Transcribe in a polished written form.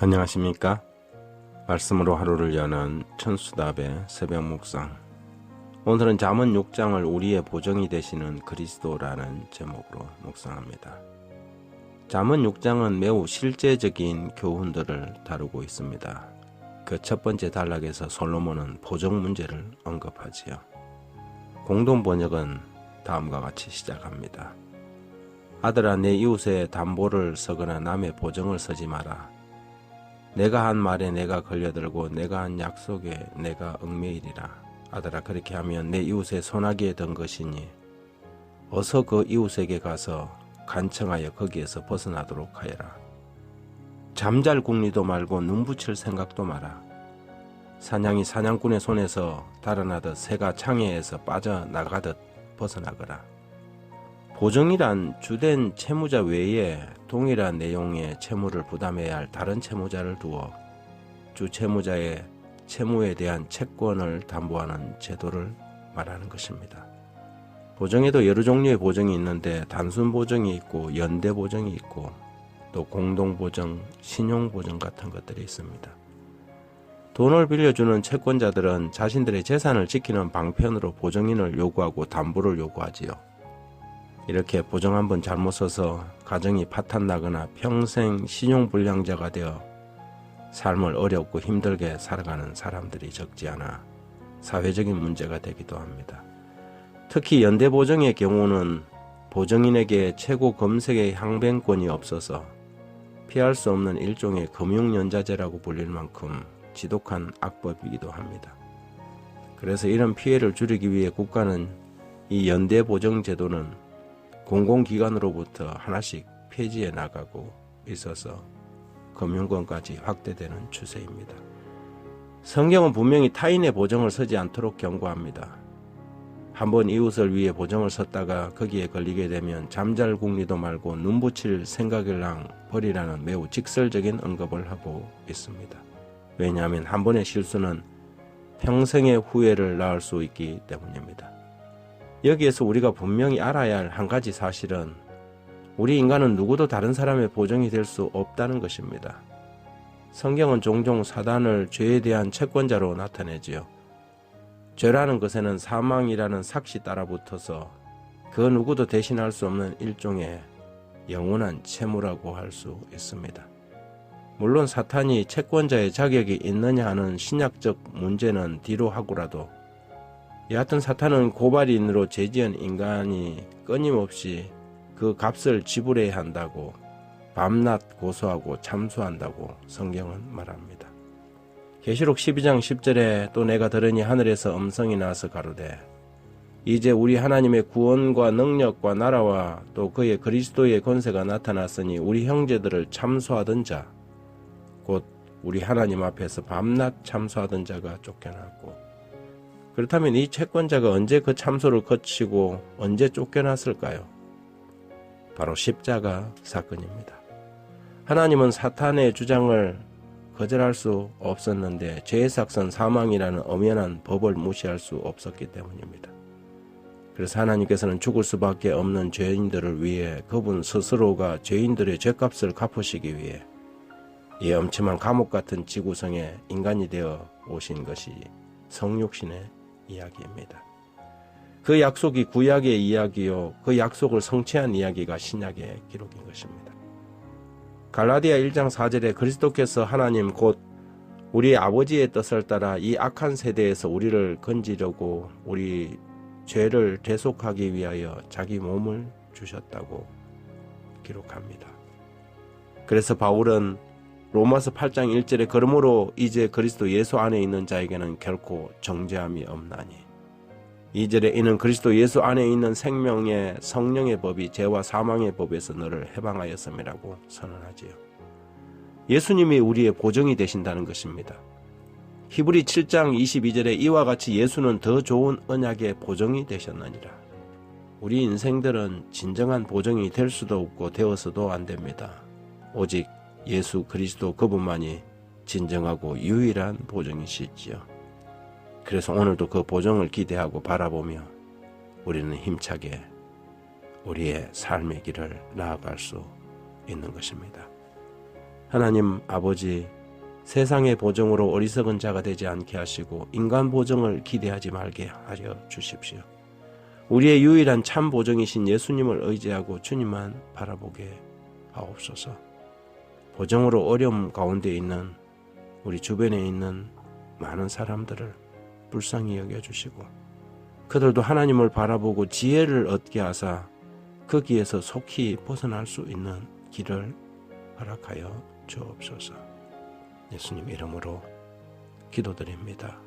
안녕하십니까? 말씀으로 하루를 여는 천수답의 새벽 묵상. 오늘은 잠언 6장을 우리의 보정이 되시는 그리스도라는 제목으로 묵상합니다. 잠언 6장은 매우 실제적인 교훈들을 다루고 있습니다. 그 첫 번째 단락에서 솔로몬은 보정 문제를 언급하지요. 공동 번역은 다음과 같이 시작합니다. 아들아, 내 이웃의 담보를 서거나 남의 보정을 서지 마라. 내가 한 말에 내가 걸려들고 내가 한 약속에 내가 얽매이리라. 아들아, 그렇게 하면 내 이웃의 손아귀에 든 것이니 어서 그 이웃에게 가서 간청하여 거기에서 벗어나도록 하여라. 잠잘 궁리도 말고 눈 붙일 생각도 마라. 사냥이 사냥꾼의 손에서 달아나듯 새가 창에서 빠져나가듯 벗어나거라. 보정이란 주된 채무자 외에 동일한 내용의 채무를 부담해야 할 다른 채무자를 두어 주 채무자의 채무에 대한 채권을 담보하는 제도를 말하는 것입니다. 보정에도 여러 종류의 보정이 있는데 단순 보정이 있고 연대 보정이 있고 또 공동 보정, 신용 보정 같은 것들이 있습니다. 돈을 빌려주는 채권자들은 자신들의 재산을 지키는 방편으로 보정인을 요구하고 담보를 요구하지요. 이렇게 보정 한번 잘못 써서 가정이 파탄나거나 평생 신용불량자가 되어 삶을 어렵고 힘들게 살아가는 사람들이 적지 않아 사회적인 문제가 되기도 합니다. 특히 연대보정의 경우는 보정인에게 최고 검색의 항변권이 없어서 피할 수 없는 일종의 금융연자제라고 불릴 만큼 지독한 악법이기도 합니다. 그래서 이런 피해를 줄이기 위해 국가는 이 연대보정제도는 공공기관으로부터 하나씩 폐지해 나가고 있어서 금융권까지 확대되는 추세입니다. 성경은 분명히 타인의 보정을 서지 않도록 경고합니다. 한번 이웃을 위해 보정을 섰다가 거기에 걸리게 되면 잠잘 궁리도 말고 눈 붙일 생각을랑 버리라는 매우 직설적인 언급을 하고 있습니다. 왜냐하면 한 번의 실수는 평생의 후회를 낳을 수 있기 때문입니다. 여기에서 우리가 분명히 알아야 할 한 가지 사실은 우리 인간은 누구도 다른 사람의 보정이 될 수 없다는 것입니다. 성경은 종종 사단을 죄에 대한 채권자로 나타내지요. 죄라는 것에는 사망이라는 삭시 따라붙어서 그 누구도 대신할 수 없는 일종의 영원한 채무라고 할 수 있습니다. 물론 사탄이 채권자의 자격이 있느냐 하는 신약적 문제는 뒤로 하고라도 여하튼 사탄은 고발인으로 죄지은 인간이 끊임없이 그 값을 지불해야 한다고 밤낮 고소하고 참수한다고 성경은 말합니다. 계시록 12장 10절에 또 내가 들으니 하늘에서 음성이 나서 가로되 이제 우리 하나님의 구원과 능력과 나라와 또 그의 그리스도의 권세가 나타났으니 우리 형제들을 참수하던 자 곧 우리 하나님 앞에서 밤낮 참수하던 자가 쫓겨났고 그렇다면 이 채권자가 언제 그 참소를 거치고 언제 쫓겨났을까요? 바로 십자가 사건입니다. 하나님은 사탄의 주장을 거절할 수 없었는데 죄의 삭선 사망이라는 엄연한 법을 무시할 수 없었기 때문입니다. 그래서 하나님께서는 죽을 수밖에 없는 죄인들을 위해 그분 스스로가 죄인들의 죄값을 갚으시기 위해 이 엄침한 감옥 같은 지구성에 인간이 되어 오신 것이 성육신의 이야기입니다. 그 약속이 구약의 이야기요, 그 약속을 성취한 이야기가 신약의 기록인 것입니다. 갈라디아 1장 4절에 그리스도께서 하나님 곧 우리 아버지의 뜻을 따라 이 악한 세대에서 우리를 건지려고 우리 죄를 대속하기 위하여 자기 몸을 주셨다고 기록합니다. 그래서 바울은 로마서 8장 1절에 그러므로 이제 그리스도 예수 안에 있는 자에게는 결코 정죄함이 없나니 2절에 이는 그리스도 예수 안에 있는 생명의 성령의 법이 죄와 사망의 법에서 너를 해방하였음이라고 선언하지요. 예수님이 우리의 보정이 되신다는 것입니다. 히브리 7장 22절에 이와 같이 예수는 더 좋은 언약의 보정이 되셨느니라. 우리 인생들은 진정한 보정이 될 수도 없고 되어서도 안 됩니다. 오직 예수 그리스도 그분만이 진정하고 유일한 보정이시지요. 그래서 오늘도 그 보정을 기대하고 바라보며 우리는 힘차게 우리의 삶의 길을 나아갈 수 있는 것입니다. 하나님 아버지, 세상의 보정으로 어리석은 자가 되지 않게 하시고 인간 보정을 기대하지 말게 하려 주십시오. 우리의 유일한 참 보정이신 예수님을 의지하고 주님만 바라보게 하옵소서. 보정으로 어려움 가운데 있는 우리 주변에 있는 많은 사람들을 불쌍히 여겨주시고 그들도 하나님을 바라보고 지혜를 얻게 하사 거기에서 속히 벗어날 수 있는 길을 허락하여 주옵소서. 예수님 이름으로 기도드립니다.